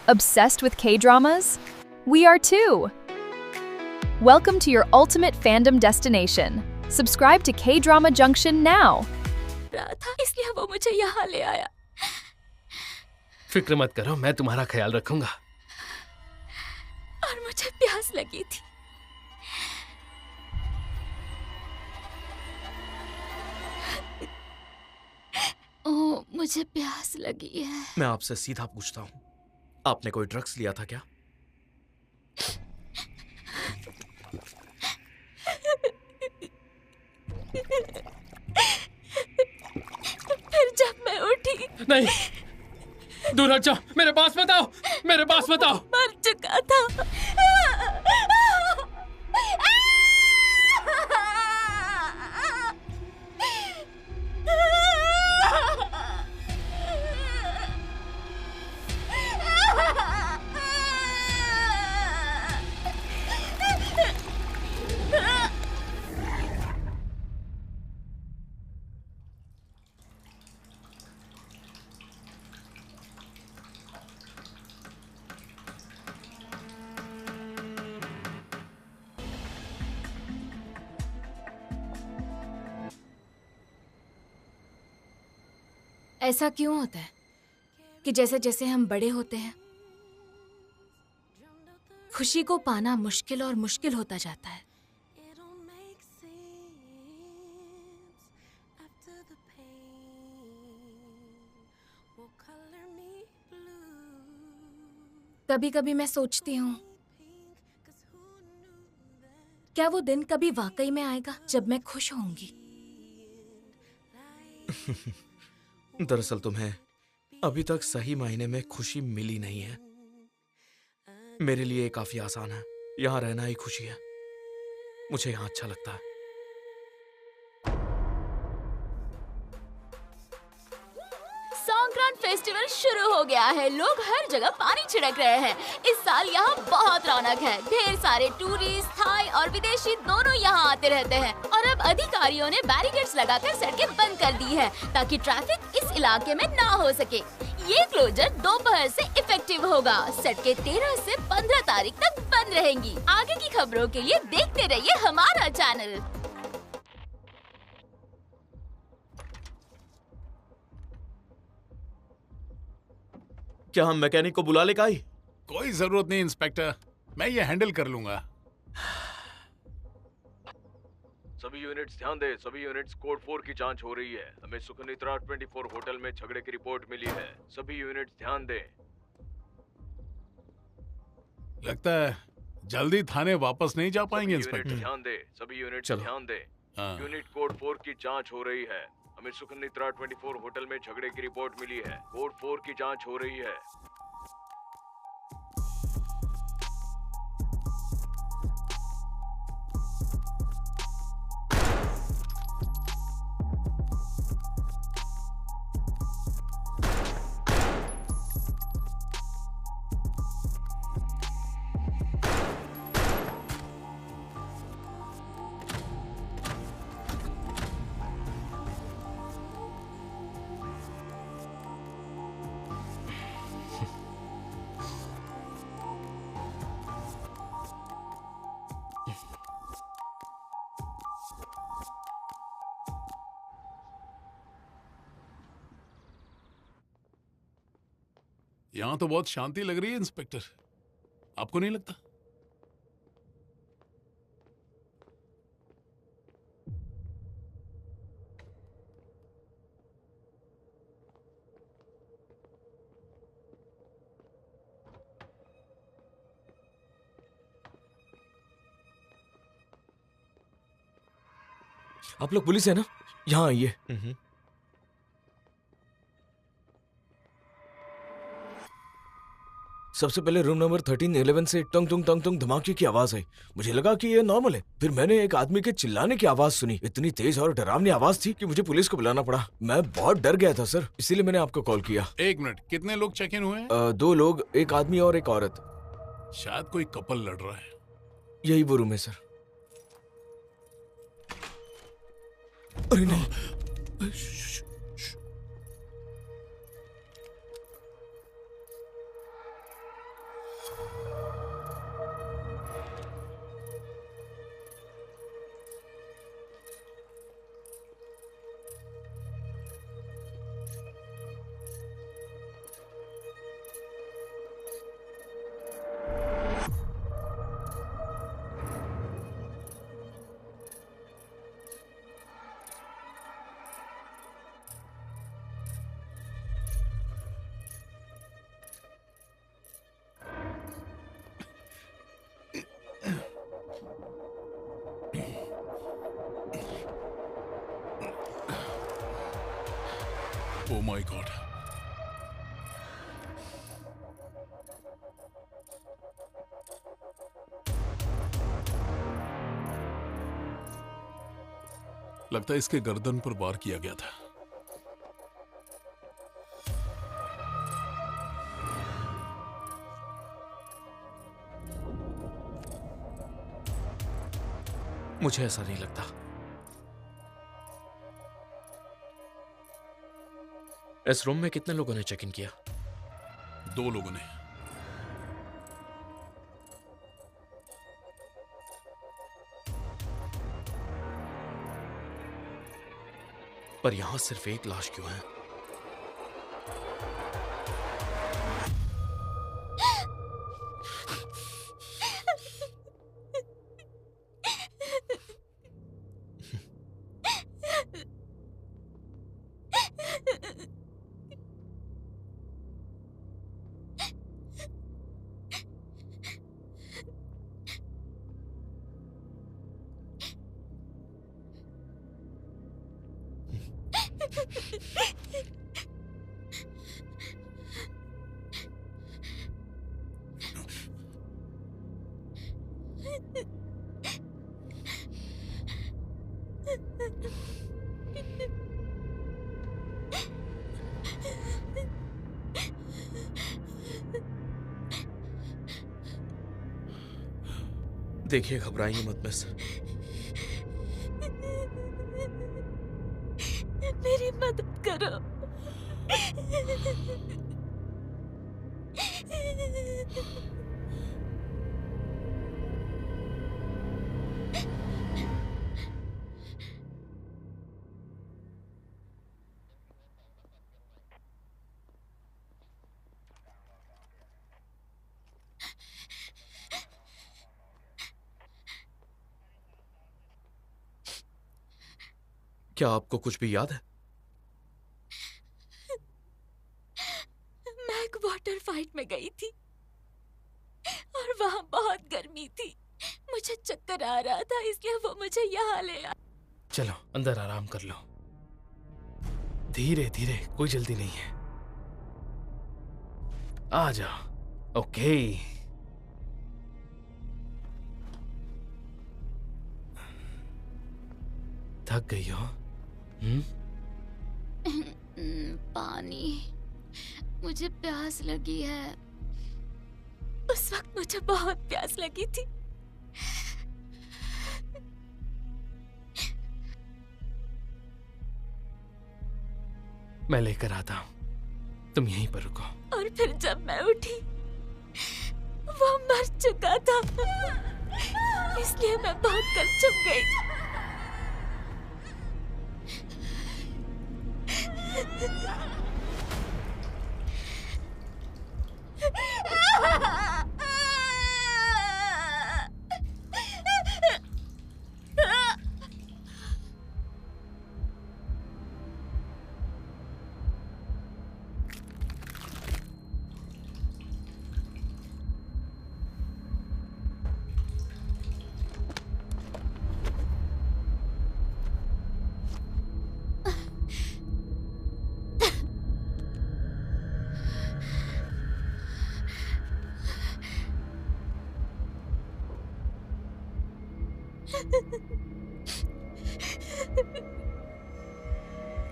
Obsessed with K-dramas? We are too! Welcome to your ultimate fandom destination. Subscribe to K-Drama Junction now! इसलिए वो मुझे यहाँ ले आया। फिक्र मत करो, मैं तुम्हारा ख्याल रखूंगा। और मुझे प्यास लगी थी। ओह, मुझे प्यास लगी है। मैं आपसे सीधा पूछता हूँ, आपने कोई ड्रग्स लिया था क्या? फिर जब मैं उठी, नहीं, दूर हट जाओ, मेरे पास मत आओ, मेरे पास मत आओ। मर चुका था। ऐसा क्यों होता है कि जैसे जैसे हम बड़े होते हैं, खुशी को पाना मुश्किल और मुश्किल होता जाता है। कभी कभी मैं सोचती हूँ, क्या वो दिन कभी वाकई में आएगा जब मैं खुश होंगी? दरअसल तुम्हें अभी तक सही मायने में खुशी मिली नहीं है। मेरे लिए काफी आसान है, यहाँ रहना ही खुशी है। मुझे यहाँ अच्छा लगता है। संक्रांत फेस्टिवल शुरू हो गया है। लोग हर जगह पानी छिड़क रहे हैं। इस साल यहाँ बहुत रौनक है। ढेर सारे टूरिस्ट, थाई और विदेशी दोनों यहाँ आते रहते हैं। और अब अधिकारियों ने बैरिकेड्स लगाकर सड़कें बंद कर दी है ताकि ट्रैफिक इस इलाके में ना हो सके। ये क्लोजर दोपहर से इफेक्टिव होगा। सड़कें 13 से 15 तारीख तक बंद रहेंगी। आगे की खबरों के लिए देखते रहिए हमारा चैनल। क्या हम मैकेनिक को बुला ले काई? कोई जरूरत नहीं इंस्पेक्टर, मैं ये हैंडल कर लूंगा। सभी यूनिट्स ध्यान दें, सभी यूनिट्स कोड 4 की जांच हो रही है। हमें सुखनित्रा 24 होटल में झगड़े की रिपोर्ट मिली है। सभी यूनिट्स ध्यान दें। लगता है जल्दी थाने वापस नहीं जा पाएंगे इंस्पेक्टर। ध्यान दें, सभी यूनिट्स चलो। ध्यान दें। यूनिट कोड 4 की जांच हो रही है। हमें सुखनित्रा 24 होटल में झगड़े की रिपोर्ट मिली है। कोड 4 की जांच हो रही है। यहाँ तो बहुत शांति लग रही है इंस्पेक्टर, आपको नहीं लगता? आप लोग पुलिस है ना? यहाँ आइए। सबसे पहले रूम नंबर 1311 से टंग टंग टंग टंग धमाके की आवाज आई। मुझे लगा कि ये नॉर्मल है। फिर मैंने एक आदमी के चिल्लाने की आवाज सुनी। इतनी तेज और डरावनी आवाज थी कि मुझे पुलिस को बुलाना पड़ा। मैं बहुत डर गया था सर, इसीलिए मैंने आपको कॉल किया। एक मिनट, कितने लोग चेक इन हुए हैं? 2 लोग, एक आदमी और एक औरत। शायद कोई कपल लड़ रहा है। यही वो रूम है सर। अरे नहीं। Oh my God. लगता है इसके गर्दन पर वार किया गया था। मुझे ऐसा नहीं लगता। इस रूम में कितने लोगों ने चेक इन किया? 2 लोगों ने। पर यहां सिर्फ एक लाश क्यों है? देखिए, घबराइए मत मिस। मेरी मदद करो। क्या आपको कुछ भी याद है? मैं एक वाटर फाइट में गई थी और वहां बहुत गर्मी थी। मुझे चक्कर आ रहा था, इसलिए वो मुझे यहाँ ले आया। चलो अंदर आराम कर लो। धीरे धीरे, कोई जल्दी नहीं है। आ जाओ। ओके। थक गई हो? पानी। मुझे प्यास लगी है। उस वक्त मुझे बहुत प्यास लगी थी। मैं लेकर आता हूं, तुम यहीं पर रुको। और फिर जब मैं उठी, वो मर चुका था। इसलिए मैं बहुत कर चुप गई।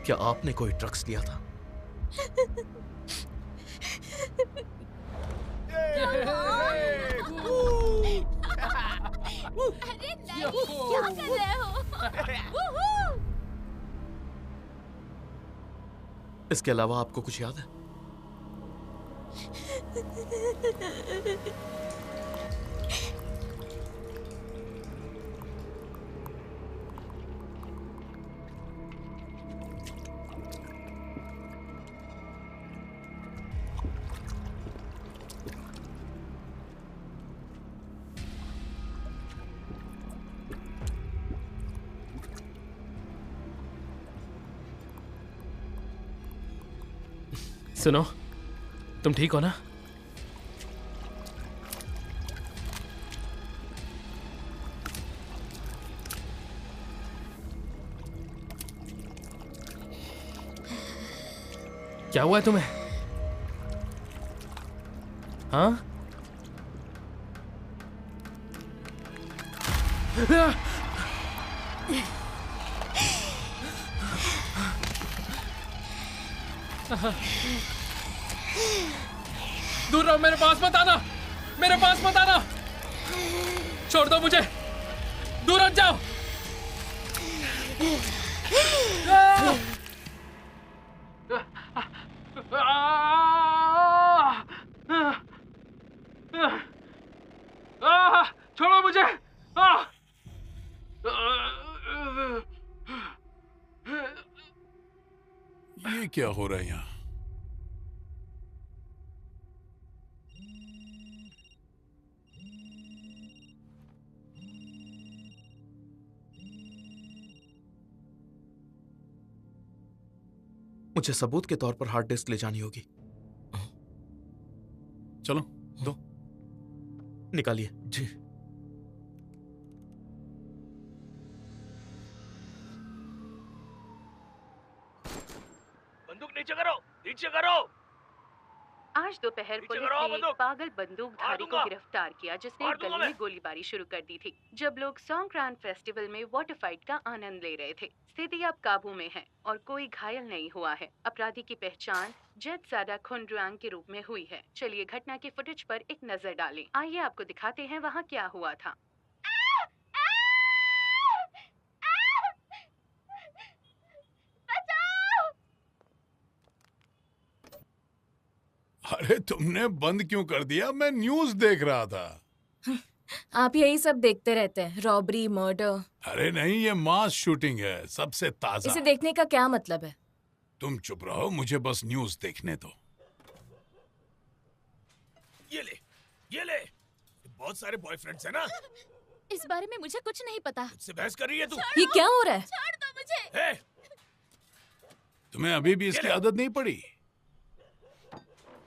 क्या आपने कोई ड्रग्स लिया था? अरे नहीं, क्या कर रहे हो? इसके अलावा आपको कुछ याद है? सुनो, तुम ठीक हो ना? क्या हुआ है तुम्हें? हाँ? दूर रहो, मेरे पास मत आना, मेरे पास मत आना, छोड़ दो मुझे, दूर हट जाओ। छोड़ो मुझे। ये क्या हो रहा है यहाँ? मुझे सबूत के तौर पर हार्ड डिस्क ले जानी होगी। चलो दो। निकालिए। जी। बंदूक नीचे करो, नीचे करो। आज दोपहर नीचे पुलिस करो, ने एक बंदूक। पागल बंदूकधारी को दूंगा। गिरफ्तार किया जिसने मार एक दूंगा गली में मैं। गोलीबारी शुरू कर दी थी जब लोग सॉन्गक्रांत फेस्टिवल में वाटर फाइट का आनंद ले रहे थे। स्थिति अब काबू में है और कोई घायल नहीं हुआ है। अपराधी की पहचान जेट साडा खुंड्रांग के रूप में हुई है। चलिए घटना की फुटेज पर एक नजर डालें। आइए आपको दिखाते हैं वहाँ क्या हुआ था। अरे तुमने बंद क्यों कर दिया? मैं न्यूज़ देख रहा था। आप यही सब देखते रहते हैं, रॉबरी, मर्डर। अरे नहीं, ये मास शूटिंग है, सबसे ताजा। इसे देखने का क्या मतलब है? तुम चुप रहो, मुझे बस न्यूज़ देखने दो। ये ले बहुत सारे बॉयफ्रेंड्स है ना। इस बारे में मुझे कुछ नहीं पता। मुझसे बहस कर रही है तू। ये क्या हो रहा है? छोड़ दो मुझे। ए, तुम्हें अभी भी इसकी आदत नहीं पड़ी?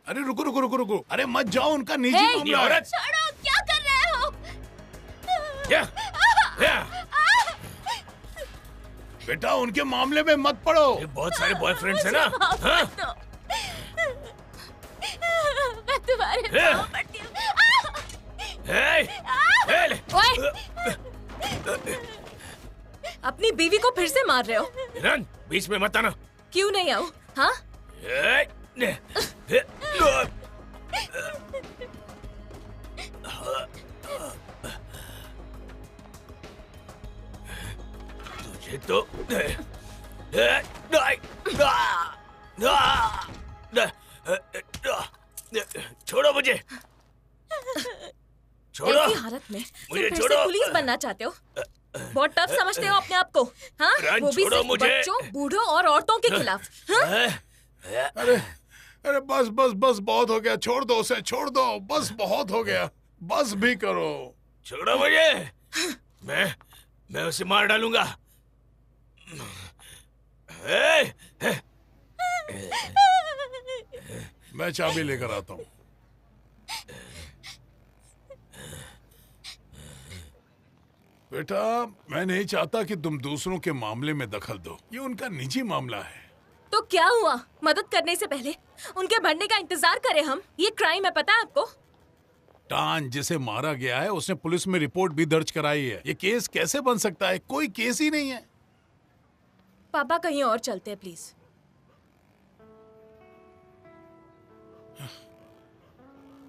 अरे रुको रुको रुको रुको, अरे मत जाओ, उनका निजी Hey! मामला है। छोड़ो, क्या कर रहे हो? बेटा उनके मामले में मत पड़ो। ये बहुत सारे बॉयफ्रेंड्स है ना। हाँ? मैं तुम्हारे पाँव पड़ती हूँ। ले। ओए! अपनी बीवी को फिर से मार रहे हो? हिरन, बीच में मत आना। क्यों नहीं आऊं? हाँ? तुझे तो छोड़ो मुझे, छोड़ो। ऐसी हालत में तुम मुझे फिर छोड़ो। से पुलिस बनना चाहते हो? बहुत टफ समझते हो अपने आप को, हाँ? रन, वो भी छोड़ो सिर्फ मुझे। बच्चों, बूढ़ों और औरतों के खिलाफ, हाँ? अरे अरे बस बस बस, बहुत हो गया, छोड़ दो उसे, छोड़ दो, बस बहुत हो गया, बस भी करो। छोड़ो मुझे, मैं उसे मार डालूंगा। मैं चाबी लेकर आता हूँ। बेटा मैं नहीं चाहता कि तुम दूसरों के मामले में दखल दो, ये उनका निजी मामला है। तो क्या हुआ? मदद करने से पहले उनके मरने का इंतजार करें हम? ये क्राइम है, पता है आपको? टान जिसे मारा गया है उसने पुलिस में रिपोर्ट भी दर्ज कराई है। ये केस कैसे बन सकता है? कोई केस ही नहीं है। पापा कहीं और चलते हैं प्लीज।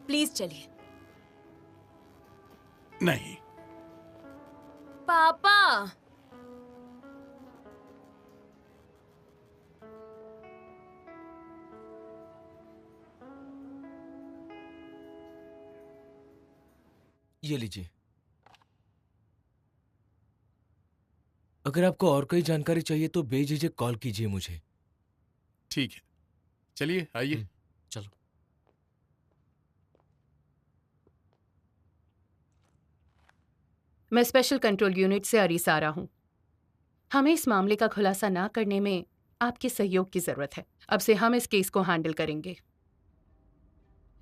प्लीज चलिए। नहीं, पापा। ये लीजिए। अगर आपको और कोई जानकारी चाहिए तो बेझिझक कॉल कीजिए मुझे। ठीक है, चलिए आइए। चलो। मैं स्पेशल कंट्रोल यूनिट से अरीस आ रहा हूँ। हमें इस मामले का खुलासा ना करने में आपके सहयोग की जरूरत है। अब से हम इस केस को हैंडल करेंगे।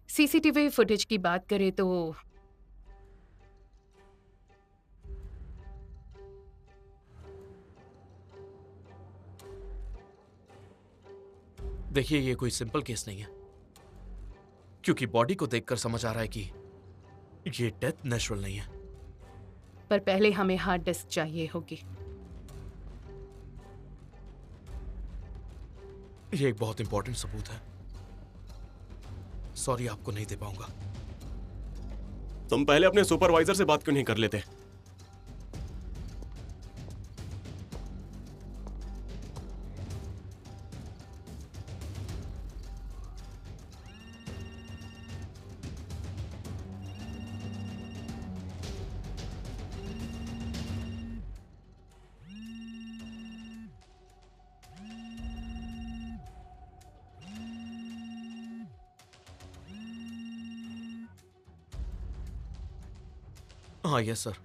सीसीटीवी फुटेज की बात करें तो देखिए, ये कोई सिंपल केस नहीं है, क्योंकि बॉडी को देखकर समझ आ रहा है कि ये डेथ नेचुरल नहीं है। पर पहले हमें हार्ड डिस्क चाहिए होगी। ये एक बहुत इंपॉर्टेंट सबूत है। सॉरी, आपको नहीं दे पाऊंगा। तुम पहले अपने सुपरवाइजर से बात क्यों नहीं कर लेते? हाँ, यस सर।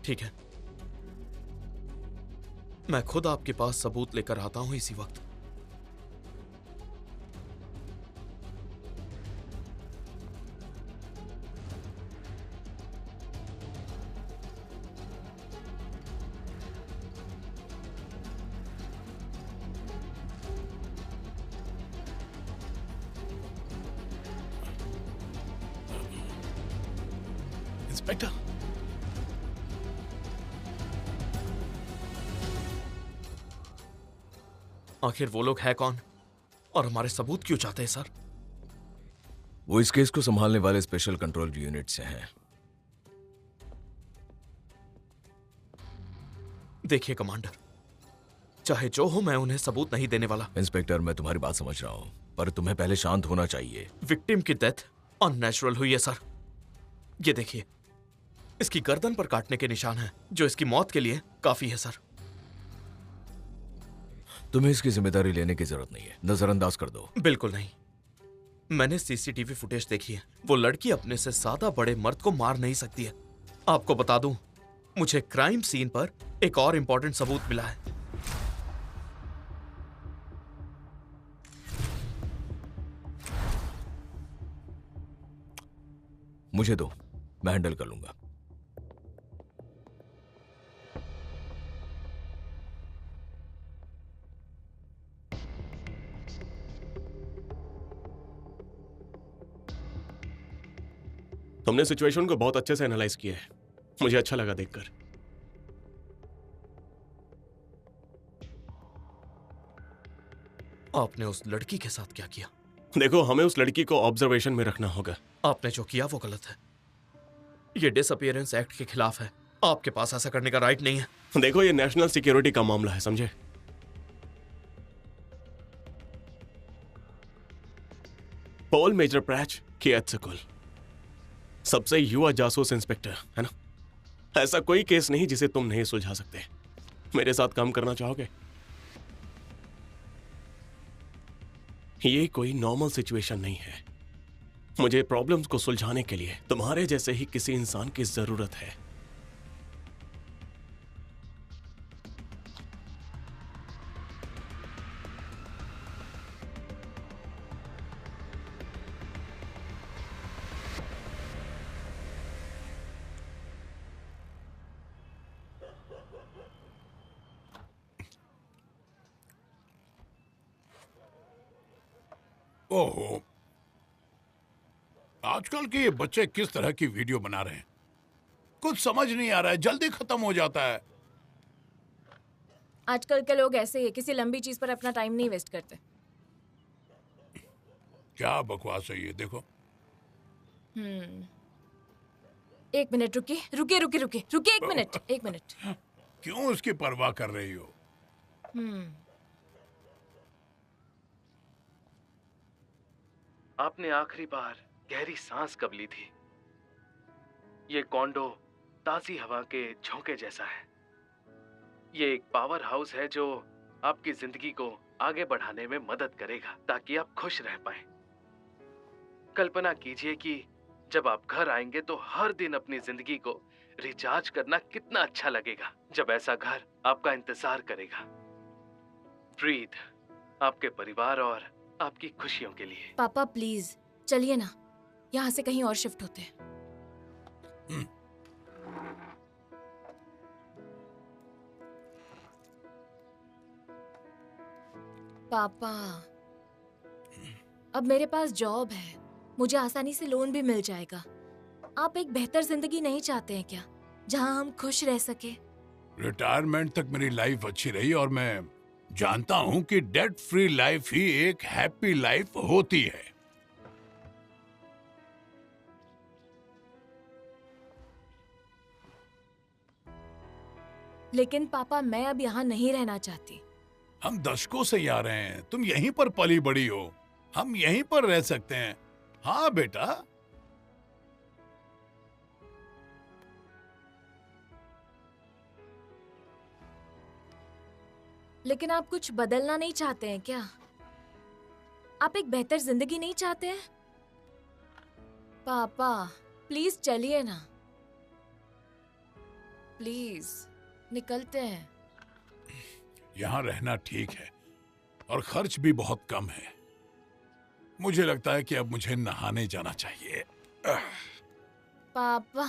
ठीक है, मैं खुद आपके पास सबूत लेकर आता हूं इसी वक्त। इंस्पेक्टर, आखिर वो लोग हैं कौन और हमारे सबूत क्यों चाहते हैं सर? वो इस केस को संभालने वाले स्पेशल कंट्रोल यूनिट से हैं। देखिए कमांडर, चाहे जो हो, मैं उन्हें सबूत नहीं देने वाला। इंस्पेक्टर, मैं तुम्हारी बात समझ रहा हूं, पर तुम्हें पहले शांत होना चाहिए। विक्टिम की डेथ अननेचुरल हुई है सर। ये देखिए, इसकी गर्दन पर काटने के निशान हैं, जो इसकी मौत के लिए काफी है सर। तुम्हें इसकी जिम्मेदारी लेने की जरूरत नहीं है, नजरअंदाज कर दो। बिल्कुल नहीं। मैंने सीसीटीवी फुटेज देखी है। वो लड़की अपने से ज्यादा बड़े मर्द को मार नहीं सकती है। आपको बता दूं, मुझे क्राइम सीन पर एक और इंपॉर्टेंट सबूत मिला है। मुझे दो, मैं हैंडल कर लूंगा। तुमने सिचुएशन को बहुत अच्छे से एनालाइज किया है, मुझे अच्छा लगा देखकर। आपने उस लड़की के साथ क्या किया? देखो, हमें उस लड़की को ऑब्जर्वेशन में रखना होगा। आपने जो किया वो गलत है। ये डिसअपीयरेंस एक्ट के खिलाफ है। आपके पास ऐसा करने का राइट नहीं है। देखो, ये नेशनल सिक्योरिटी का मामला है, समझे? पॉल मेजर प्रैच की एथिकल सबसे युवा जासूस इंस्पेक्टर है ना। ऐसा कोई केस नहीं जिसे तुम नहीं सुलझा सकते। मेरे साथ काम करना चाहोगे? ये कोई नॉर्मल सिचुएशन नहीं है। मुझे प्रॉब्लम्स को सुलझाने के लिए तुम्हारे जैसे ही किसी इंसान की जरूरत है। ओहो, आजकल के ये बच्चे किस तरह की वीडियो बना रहे हैं, कुछ समझ नहीं आ रहा है, जल्दी खत्म हो जाता है। आजकल के लोग ऐसे ही, किसी लंबी चीज पर अपना टाइम नहीं वेस्ट करते। क्या बकवास है ये, देखो। एक मिनट रुकिए, रुकिए रुकिए रुकिए रुकिए, एक मिनट, एक मिनट। क्यों उसकी परवाह कर रही हो? आपने आखिरी बार गहरी सांस कब ली थी? ये कॉन्डो ताजी हवा के झोंके जैसा है। ये एक पावर हाउस है जो आपकी जिंदगी को आगे बढ़ाने में मदद करेगा ताकि आप खुश रह पाएं। कल्पना कीजिए कि जब आप घर आएंगे तो हर दिन अपनी जिंदगी को रिचार्ज करना कितना अच्छा लगेगा जब ऐसा घर आपका इंतजार करेगा। ब्रीथ, आपके परिवार और आपकी खुशियों के लिए। पापा प्लीज चलिए ना, यहाँ से कहीं और शिफ्ट होते हैं। पापा, अब मेरे पास जॉब है, मुझे आसानी से लोन भी मिल जाएगा। आप एक बेहतर जिंदगी नहीं चाहते हैं क्या, जहां हम खुश रह सके? रिटायरमेंट तक मेरी लाइफ अच्छी रही और मैं जानता हूं कि डेट फ्री लाइफ ही एक हैप्पी लाइफ होती है। लेकिन पापा, मैं अब यहाँ नहीं रहना चाहती। हम दशकों से यहाँ रहे हैं, तुम यहीं पर पली बड़ी हो, हम यहीं पर रह सकते हैं। हाँ बेटा। लेकिन आप कुछ बदलना नहीं चाहते हैं क्या? आप एक बेहतर जिंदगी नहीं चाहते हैं? पापा प्लीज चलिए ना, प्लीज निकलते हैं। यहाँ रहना ठीक है और खर्च भी बहुत कम है। मुझे लगता है कि अब मुझे नहाने जाना चाहिए। पापा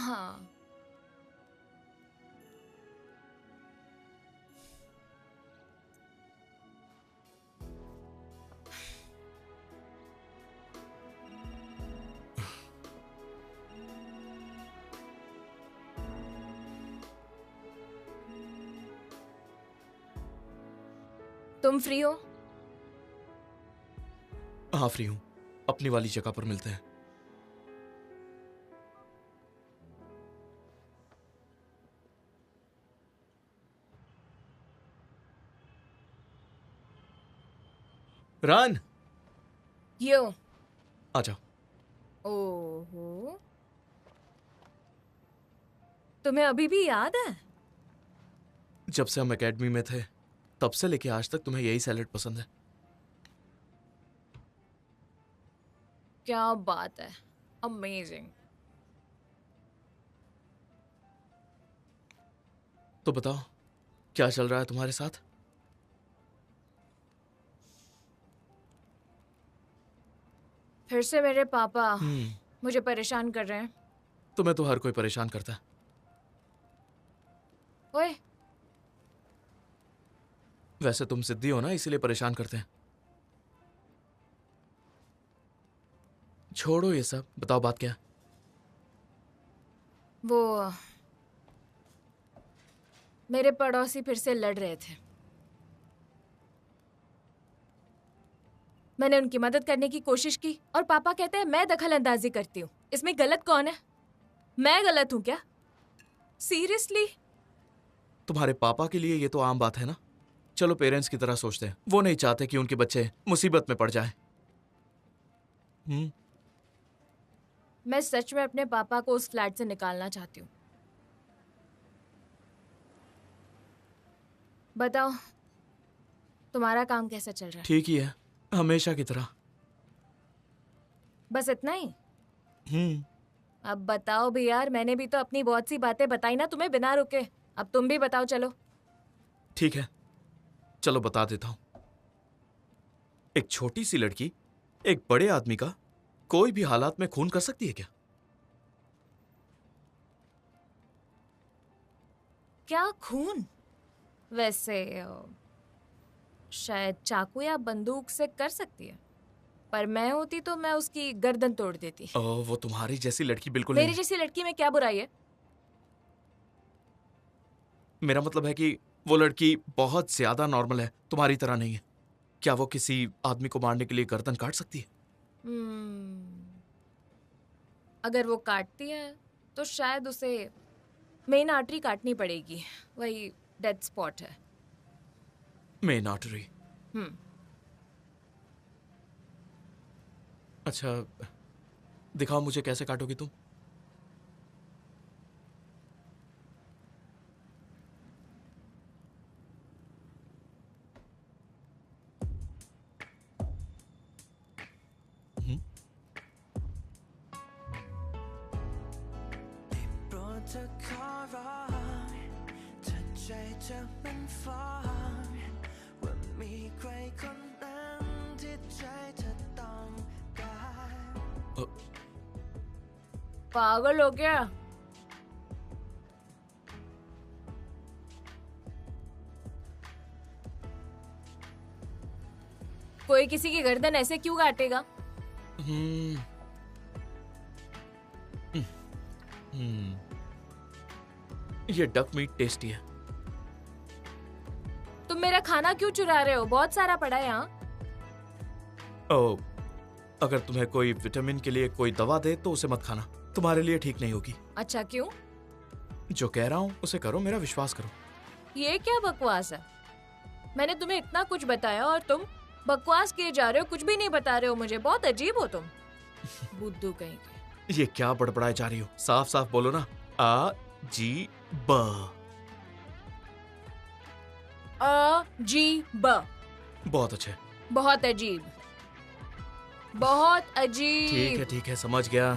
तुम फ्री हो? हाँ फ्री हूं, अपनी वाली जगह पर मिलते हैं। रान, यो आ जाओ। ओहो, तुम्हें अभी भी याद है? जब से हम एकेडमी में थे तब से लेके आज तक तुम्हें यही सैलेड पसंद है। क्या बात है, अमेजिंग। तो बताओ क्या चल रहा है तुम्हारे साथ? फिर से मेरे पापा मुझे परेशान कर रहे हैं। तुम्हें तो हर कोई परेशान करता है। ओए, वैसे तुम जिद्दी हो ना, इसीलिए परेशान करते हैं। छोड़ो ये सब, बताओ बात क्या है? वो मेरे पड़ोसी फिर से लड़ रहे थे। मैंने उनकी मदद करने की कोशिश की और पापा कहते हैं मैं दखल अंदाजी करती हूँ। इसमें गलत कौन है? मैं गलत हूँ क्या? सीरियसली? तुम्हारे पापा के लिए ये तो आम बात है ना। चलो पेरेंट्स की तरह सोचते हैं, वो नहीं चाहते कि उनके बच्चे मुसीबत में पड़ जाए। मैं सच में अपने पापा को उस फ्लैट से निकालना चाहती हूँ। बताओ तुम्हारा काम कैसा चल रहा है? ठीक ही है, हमेशा की तरह। बस इतना ही? अब बताओ भी यार, मैंने भी तो अपनी बहुत सी बातें बताई ना तुम्हें बिना रुके। अब तुम भी बताओ चलो। ठीक है, चलो बता देता हूं। एक छोटी सी लड़की एक बड़े आदमी का कोई भी हालात में खून कर सकती है क्या? क्या खून? वैसे शायद चाकू या बंदूक से कर सकती है, पर मैं होती तो मैं उसकी गर्दन तोड़ देती। वो तुम्हारी जैसी लड़की बिल्कुल मेरी नहीं। जैसी लड़की में क्या बुराई है? मेरा मतलब है कि वो लड़की बहुत ज्यादा नॉर्मल है, तुम्हारी तरह नहीं है। क्या वो किसी आदमी को मारने के लिए गर्दन काट सकती है? अगर वो काटती है तो शायद उसे मेन आर्टरी काटनी पड़ेगी, वही डेड स्पॉट है। Main artery? अच्छा, दिखाओ मुझे कैसे काटोगी तुम। पागल हो क्या? कोई किसी की गर्दन ऐसे क्यों काटेगा? ये डक मीट टेस्टी है। तुम मेरा खाना क्यों चुरा रहे हो? बहुत सारा पड़ा है यहाँ। ओ, अगर तुम्हें कोई विटामिन के लिए कोई दवा दे तो उसे मत खाना, तुम्हारे लिए ठीक नहीं होगी। अच्छा, क्यों? जो कह रहा हूँ उसे करो, मेरा विश्वास करो। ये क्या बकवास है? मैंने तुम्हें इतना कुछ बताया और तुम बकवास किए जा रहे हो, कुछ भी नहीं बता रहे हो मुझे। बहुत अजीब हो तुम। बुद्धू कहीं के। ये क्या बड़बड़ाए जा रही हो? साफ साफ बोलो ना। आ जी ब। अजीब। बहुत अच्छे। बहुत अजीब। बहुत अजीब। ठीक है, समझ गया।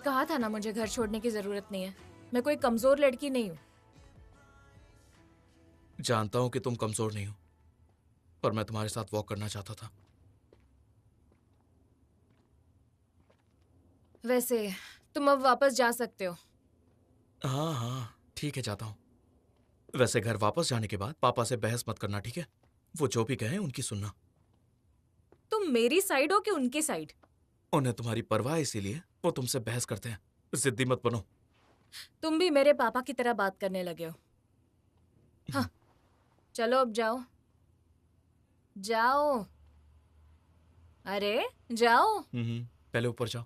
कहा था ना मुझे घर छोड़ने की जरूरत नहीं है। मैं कोई कमजोर लड़की नहीं हूँ। जानता हूँ कि तुम कमजोर नहीं हो, पर मैं तुम्हारे साथ वॉक करना चाहता था। वैसे तुम अब वापस जा सकते हो। हाँ, ठीक है, जाता हूँ। वैसे घर वापस जाने के बाद पापा से बहस मत करना, ठीक है? वो जो भी कहें उनकी सुनना। तुम मेरी साइड हो कि उनकी साइड? उन्हें तुम्हारी परवाह, इसीलिए वो तुमसे बहस करते हैं। जिद्दी मत बनो। तुम भी मेरे पापा की तरह बात करने लगे हो। हाँ, चलो अब जाओ। जाओ, अरे जाओ। पहले ऊपर जाओ।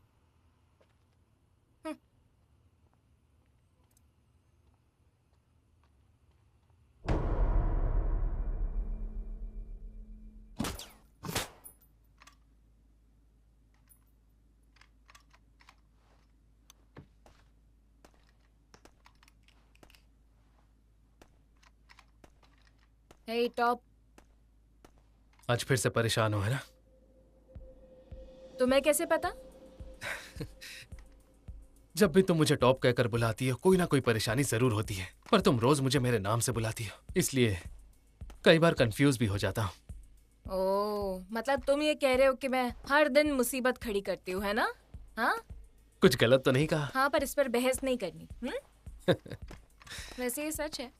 हे टॉप, आज फिर से परेशान हो, है ना? तुम्हें कैसे पता? जब भी तुम मुझे टॉप कहकर बुलाती हो, कोई ना कोई परेशानी जरूर होती है, पर तुम रोज मुझे मेरे नाम से बुलाती हो, इसलिए कई बार कंफ्यूज भी हो जाता हूँ। ओह, मतलब तुम ये कह रहे हो कि मैं हर दिन मुसीबत खड़ी करती हूँ, है ना? हाँ, कुछ गलत तो नहीं कहा? हाँ, पर इस पर बहस नहीं करनी। वैसे ये सच है।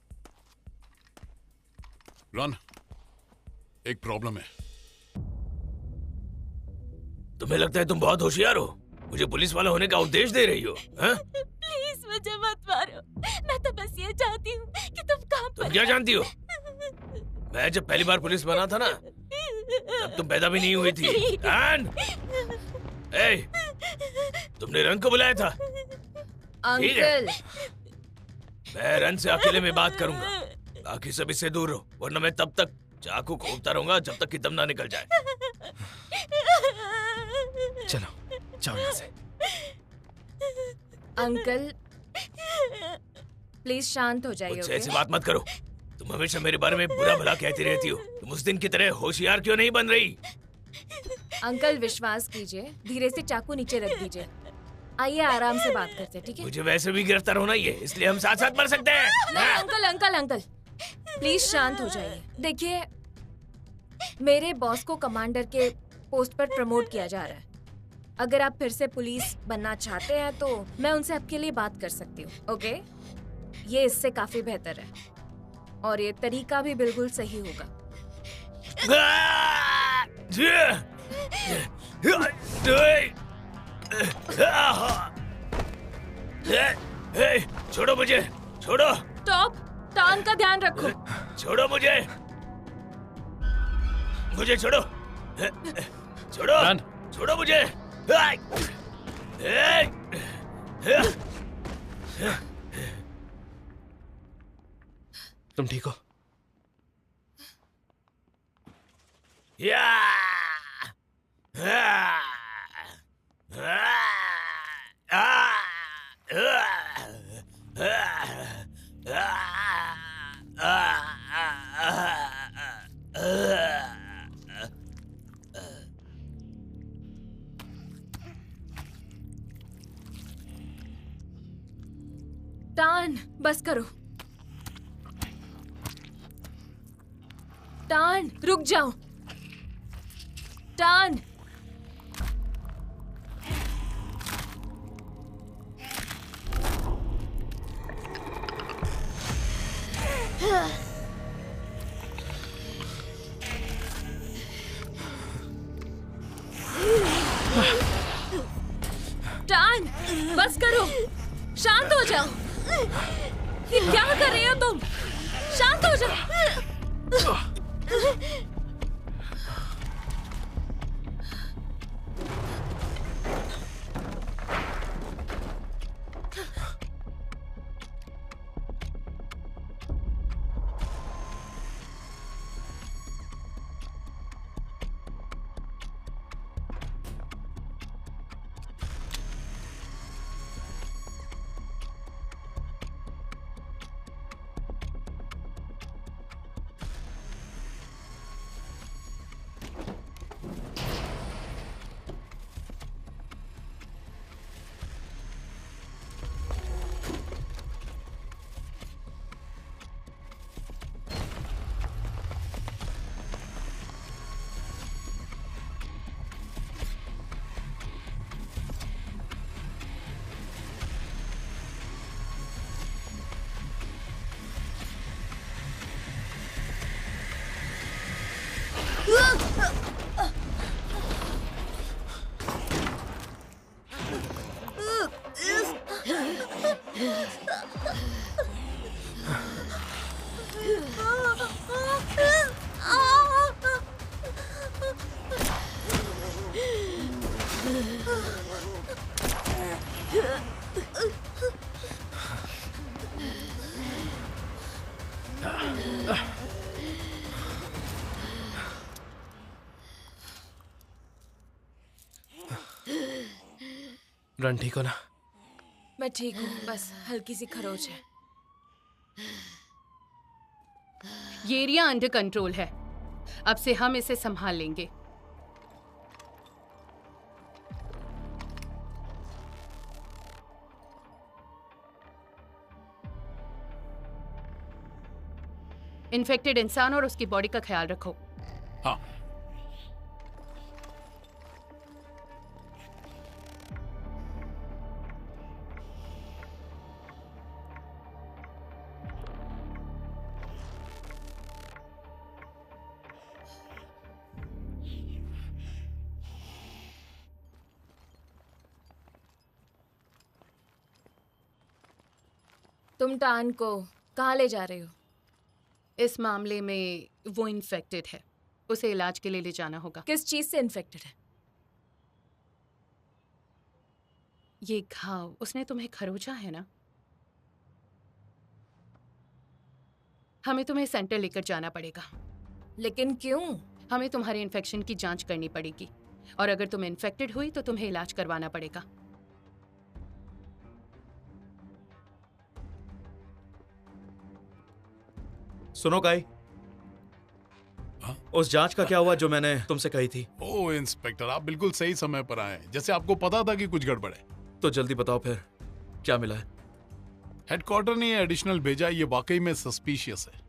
रन, एक प्रॉब्लम है। तुम्हें लगता है तुम बहुत होशियार हो? मुझे पुलिस वाला होने का उपदेश दे रही हो? प्लीज मुझे मत मारो। मैं तो बस ये चाहती हूँ कि तुम काम पर। तुम क्या जानती हो? मैं जब पहली बार पुलिस बना था ना, तब तुम पैदा भी नहीं हुई थी। रन! तुमने रन को बुलाया था? अंकल, मैं रन से अकेले में बात करूंगा, बाकी सब इससे दूर रहो, वरना मैं तब तक चाकू घोंपता रहूंगा जब तक कि दम ना निकल जाए। चलो, जाओ यहाँ से। अंकल प्लीज शांत हो जाइए। मुझसे ऐसी बात मत करो। तुम हमेशा मेरे बारे में बुरा भला कहती रहती हो। तुम उस दिन की तरह होशियार क्यों नहीं बन रही? अंकल विश्वास कीजिए, धीरे से चाकू नीचे रख दीजिए। आइए आराम से बात करते हैं, ठीक है? मुझे वैसे भी गिरफ्तार होना ही है, इसलिए हम साथ साथ मर सकते हैं। नहीं अंकल, अंकल अंकल प्लीज शांत हो जाइए। देखिए, मेरे बॉस को कमांडर के पोस्ट पर प्रमोट किया जा रहा है। अगर आप फिर से पुलिस बनना चाहते हैं तो मैं उनसे आपके लिए बात कर सकती हूँ, ओके? ये इससे काफी बेहतर है और ये तरीका भी बिल्कुल सही होगा। छोड़ो मुझे, छोड़ो। टॉप, टांग का ध्यान रखो। छोड़ो मुझे, मुझे छोड़ो, छोड़ो, छोड़ो मुझे। तुम ठीक हो? टान, बस करो। टान, रुक जाओ। टान, बस करो, शांत हो जाओ। ये क्या कर रहे हो तुम? शांत हो जाओ। रन ठीक हो ना? मैं ठीक हूँ, बस हल्की सी खरोच है। ये एरिया अंडर कंट्रोल है, अब से हम इसे संभाल लेंगे। इन्फेक्टेड इंसान और उसकी बॉडी का ख्याल रखो। हाँ। तुम टान को कहाँ ले जा रहे हो? इस मामले में वो इन्फेक्टेड है, उसे इलाज के लिए ले जाना होगा। किस चीज से इन्फेक्टेड है? ये घाव उसने तुम्हें खरोचा है ना? हमें तुम्हें सेंटर लेकर जाना पड़ेगा। लेकिन क्यों? हमें तुम्हारे इन्फेक्शन की जांच करनी पड़ेगी और अगर तुम इन्फेक्टेड हुई तो तुम्हें इलाज करवाना पड़ेगा। सुनो काई, उस जांच का क्या हुआ जो मैंने तुमसे कही थी? ओ इंस्पेक्टर, आप बिल्कुल सही समय पर आए, जैसे आपको पता था कि कुछ गड़बड़ है। तो जल्दी बताओ फिर क्या मिला है? हेडक्वार्टर ने ये एडिशनल भेजा, ये वाकई में सस्पिशियस है।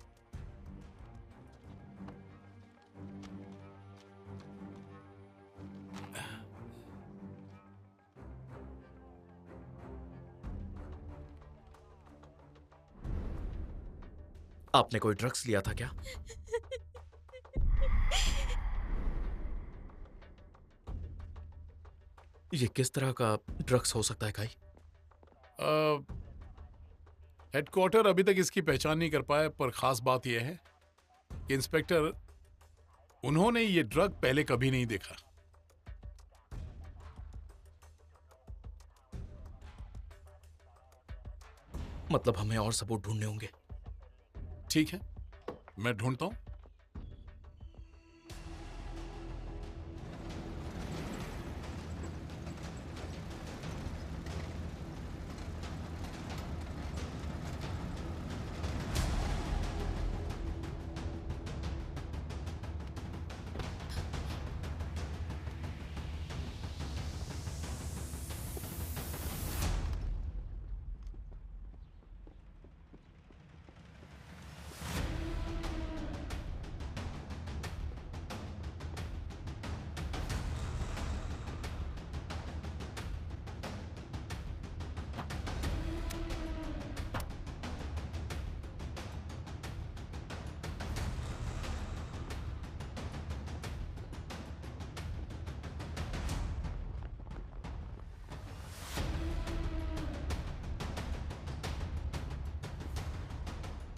आपने कोई ड्रग्स लिया था क्या? ये किस तरह का ड्रग्स हो सकता है काई? हेडक्वार्टर अभी तक इसकी पहचान नहीं कर पाया, पर खास बात यह है कि इंस्पेक्टर, उन्होंने ये ड्रग पहले कभी नहीं देखा। मतलब हमें और सबूत ढूंढने होंगे। ठीक है, मैं ढूंढता हूं।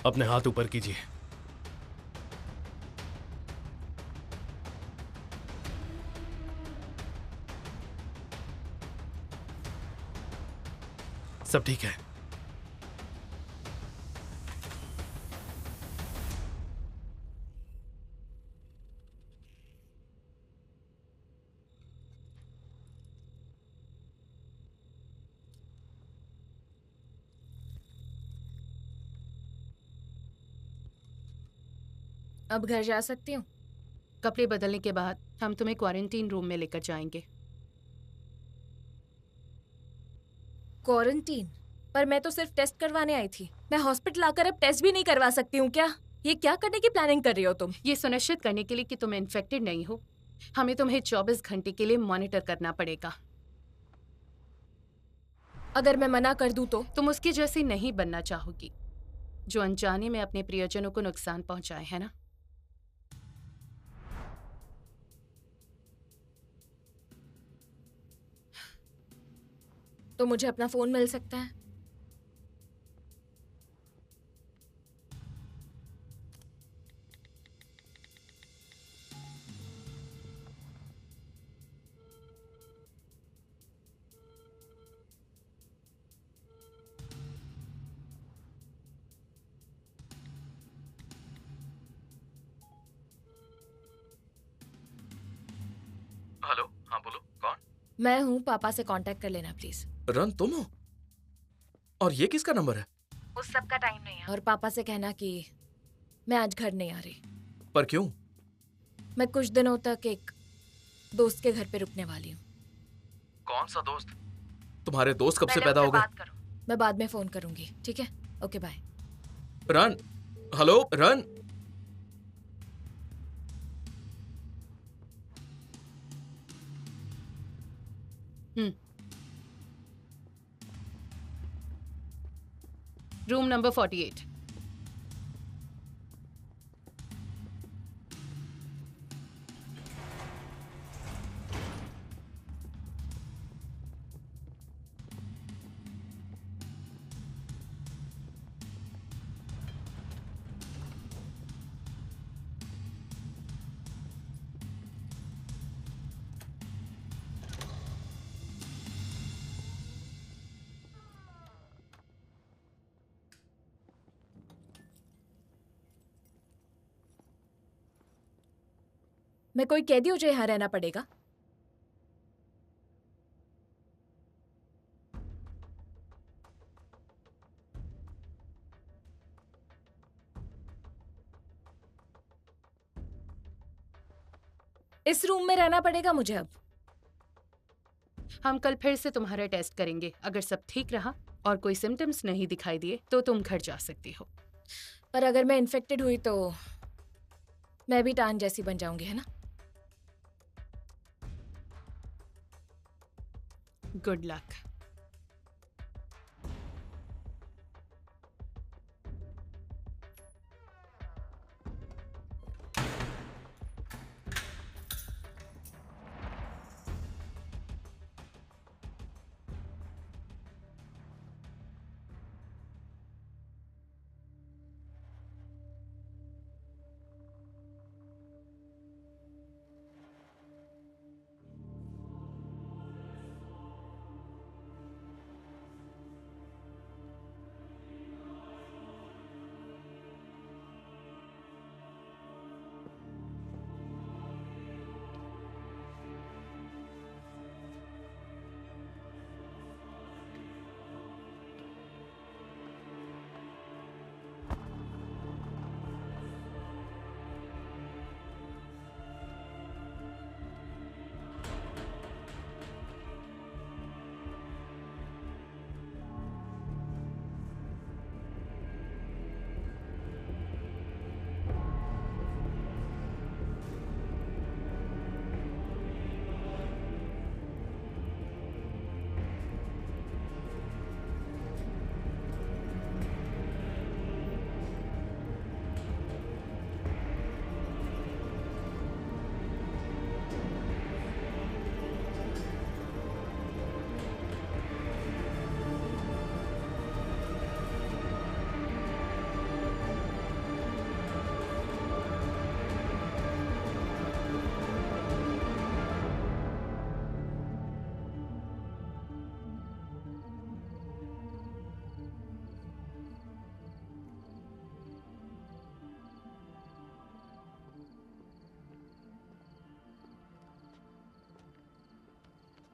अपने हाथ ऊपर कीजिए। सब ठीक है। अब घर जा सकती हूँ? कपड़े बदलने के बाद हम तुम्हें क्वारंटीन रूम में लेकर जाएंगे। क्वारंटीन? पर मैं तो सिर्फ टेस्ट करवाने आई थी। मैं हॉस्पिटल आकर अब टेस्ट भी नहीं करवा सकती हूँ क्या? ये क्या करने की प्लानिंग कर रही हो तुम? ये सुनिश्चित करने के लिए कि तुम इन्फेक्टेड नहीं हो, हमें तुम्हें 24 घंटे के लिए मॉनिटर करना पड़ेगा। अगर मैं मना कर दूँ तो? तुम उसकी जैसी नहीं बनना चाहोगी जो अनजाने में अपने प्रियजनों को नुकसान पहुंचाए, है ना? तो मुझे अपना फोन मिल सकता है? हेलो, हाँ बोलो, कौन? मैं हूँ, पापा से कांटेक्ट कर लेना प्लीज। रन तुम हो? और ये किसका नंबर है? उस सब का टाइम नहीं है। और पापा से कहना कि मैं आज घर नहीं आ रही। पर क्यों? मैं कुछ दिनों तक एक दोस्त के घर पे रुकने वाली हूँ। कौन सा दोस्त? तुम्हारे दोस्त कब से पैदा हो गए? मैं बाद में फोन करूंगी, ठीक है? Okay bye. Run, hello run. Room number 48। मैं कोई कैदी हो जो यहाँ रहना पड़ेगा? इस रूम में रहना पड़ेगा मुझे अब? हम कल फिर से तुम्हारा टेस्ट करेंगे। अगर सब ठीक रहा और कोई सिम्टम्स नहीं दिखाई दिए तो तुम घर जा सकती हो। पर अगर मैं इन्फेक्टेड हुई तो मैं भी टान जैसी बन जाऊंगी, है ना? Good luck.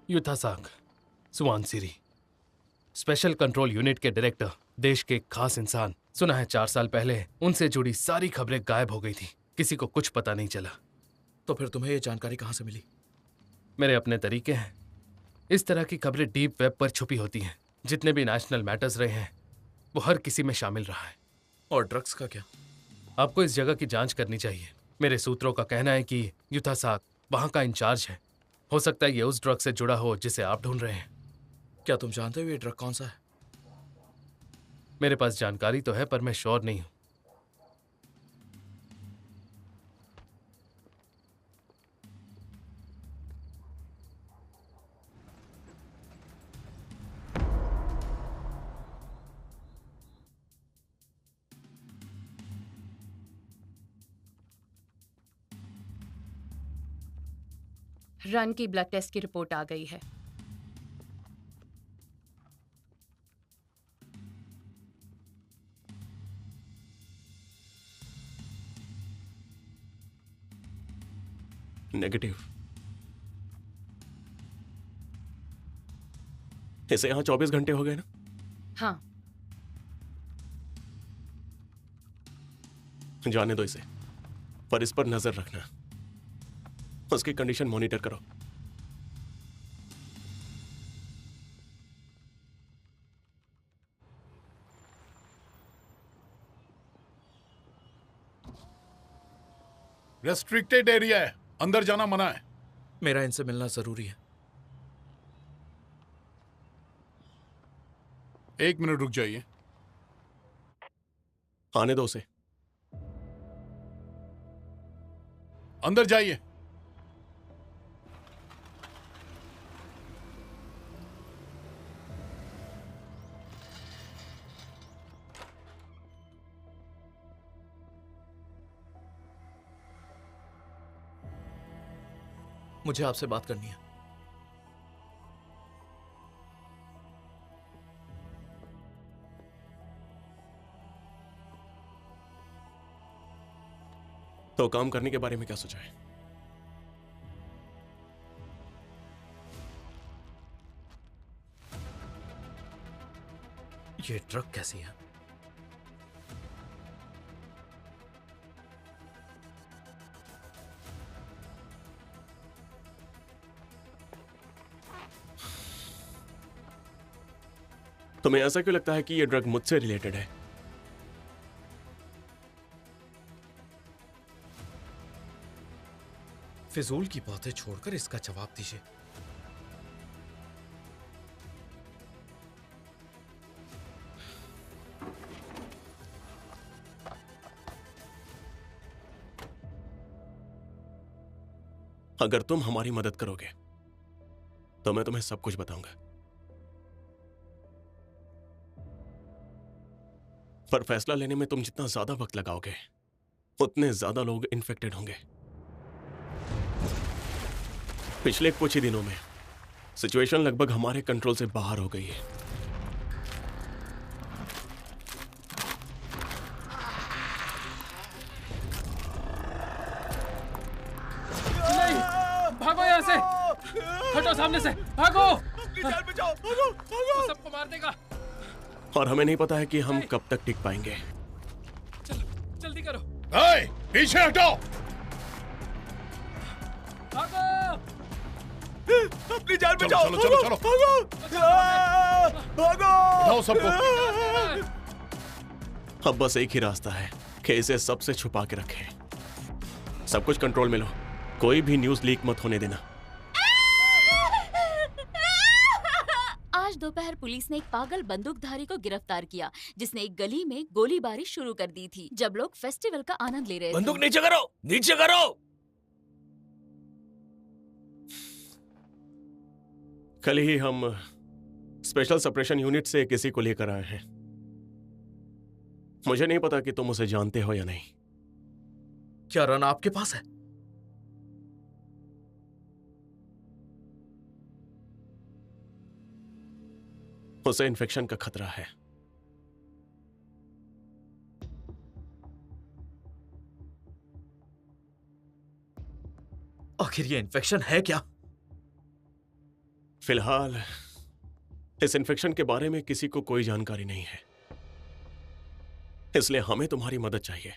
Yuthasak Suwansiri, special control unit के डायरेक्टर, देश के एक खास इंसान। सुना है 4 साल पहले उनसे जुड़ी सारी खबरें गायब हो गई थी, किसी को कुछ पता नहीं चला। तो फिर तुम्हें ये जानकारी कहाँ से मिली? मेरे अपने तरीके हैं। इस तरह की खबरें डीप वेब पर छुपी होती हैं। जितने भी नेशनल मैटर्स रहे हैं वो हर किसी में शामिल रहा है। और ड्रग्स का क्या? आपको इस जगह की जांच करनी चाहिए। मेरे सूत्रों का कहना है कि युथासाक वहां का इंचार्ज है। हो सकता है ये उस ड्रग से जुड़ा हो जिसे आप ढूंढ रहे हैं। क्या तुम जानते हो ये ड्रग कौन सा है? मेरे पास जानकारी तो है पर मैं श्योर नहीं हूं। रन की ब्लड टेस्ट की रिपोर्ट आ गई है। नेगेटिव। इसे यहाँ 24 घंटे हो गए ना? हाँ। जाने दो इसे, पर इस पर नजर रखना। उसकी कंडीशन मॉनिटर करो। रेस्ट्रिक्टेड एरिया है, अंदर जाना मना है। मेरा इनसे मिलना जरूरी है। 1 मिनट रुक जाइए। आने दो उसे। अंदर जाइए। मुझे आपसे बात करनी है। तो काम करने के बारे में क्या सोचा है? ये ड्रग कैसी है? तुम्हें ऐसा क्यों लगता है कि ये ड्रग मुझसे रिलेटेड है? फिजूल की बातें छोड़कर इसका जवाब दीजिए। अगर तुम हमारी मदद करोगे तो मैं तुम्हें सब कुछ बताऊंगा, पर फैसला लेने में तुम जितना ज्यादा वक्त लगाओगे उतने ज्यादा लोग इन्फेक्टेड होंगे। पिछले कुछ ही दिनों में सिचुएशन लगभग हमारे कंट्रोल से बाहर हो गई है। नहीं, भागो यहाँ से, हटो सामने से, भागो। वो सबको मार देगा। और हमें नहीं पता है कि हम कब तक टिक पाएंगे। चलो जल्दी करो। पीछे हटो। भागो। अपनी जान चलो, बचाओ। चलो, चलो, चलो। भागो। उठाओ सबको। अब बस एक ही रास्ता है कि इसे सबसे छुपा के रखें। सब कुछ कंट्रोल में लो, कोई भी न्यूज लीक मत होने देना। आज दोपहर पुलिस ने एक पागल बंदूकधारी को गिरफ्तार किया जिसने एक गली में गोलीबारी शुरू कर दी थी जब लोग फेस्टिवल का आनंद ले रहे थे। बंदूक नीचे करो, नीचे करो। कल ही हम स्पेशल सेपरेशन यूनिट से किसी को लेकर आए हैं। मुझे नहीं पता कि तुम उसे जानते हो या नहीं। क्या रन आपके पास है? उसे इन्फेक्शन का खतरा है। आखिर ये इन्फेक्शन है क्या? फिलहाल इस इन्फेक्शन के बारे में किसी को कोई जानकारी नहीं है, इसलिए हमें तुम्हारी मदद चाहिए।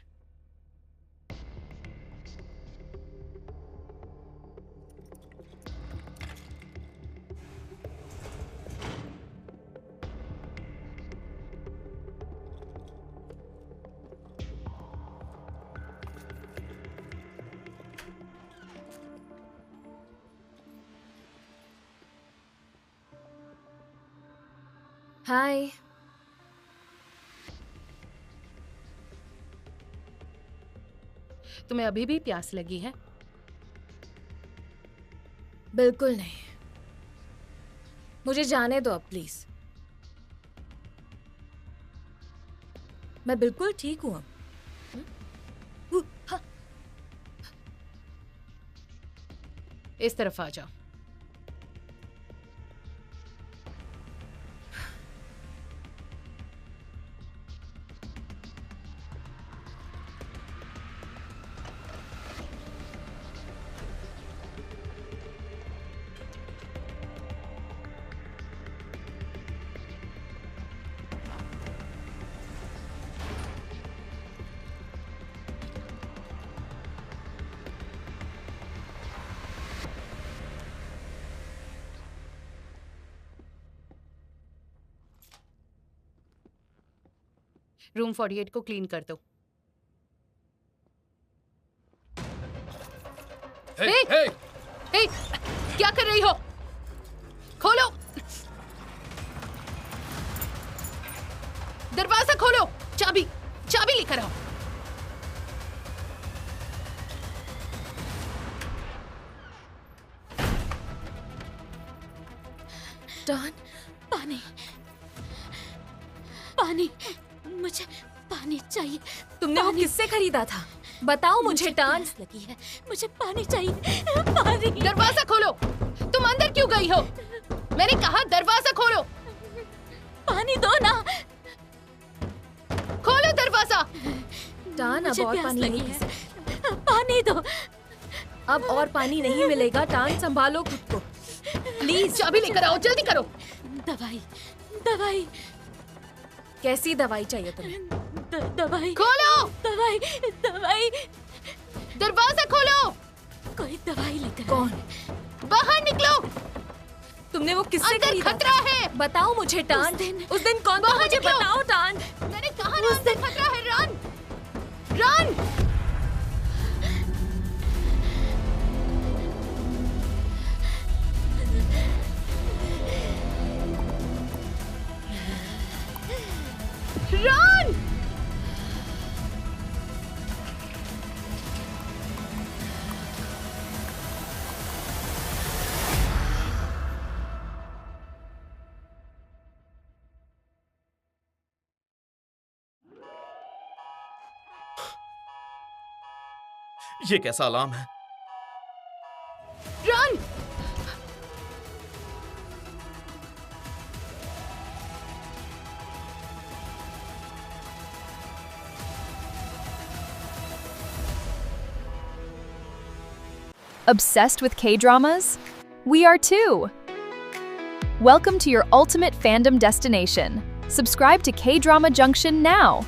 हाय। तुम्हें अभी भी प्यास लगी है? बिल्कुल नहीं, मुझे जाने दो अब प्लीज। मैं बिल्कुल ठीक हूं अब। इस तरफ आ जाओ। रूम 48 को क्लीन कर दो। हे, क्या कर रही हो? खोलो, दरवाजा खोलो। चाबी लेकर आओ। डॉन, पानी, मुझे पानी चाहिए। तुमने वो किससे खरीदा था? बताओ मुझे। डॉन, लगी है, मुझे पानी चाहिए। पानी। दरवाजा खोलो। तुम अंदर क्यों गई हो? मैंने कहा दरवाजा खोलो। पानी दो ना। खोलो दरवाजा। डॉन, अब और पानी नहीं है। पानी दो। अब और पानी नहीं मिलेगा। डॉन, संभालो खुद को प्लीज। चाबी लेकर आओ, जल्दी करो। दवाई। कैसी दवाई चाहिए तुम्हें? दवाई। खोलो। दवाई। दरवाजा खोलो। कोई दवाई लेकर। कौन? बाहर निकलो। तुमने वो किससे खरीदा? खतरा है। बताओ मुझे डॉन। उस दिन कौन था? मुझे बताओ डॉन। मैंने कहा ना, उस दिन खतरा है। रन। ये कैसा अलार्म है? Run. Obsessed with K-dramas? We are too! Welcome to your ultimate fandom destination. Subscribe to K-Drama Junction now!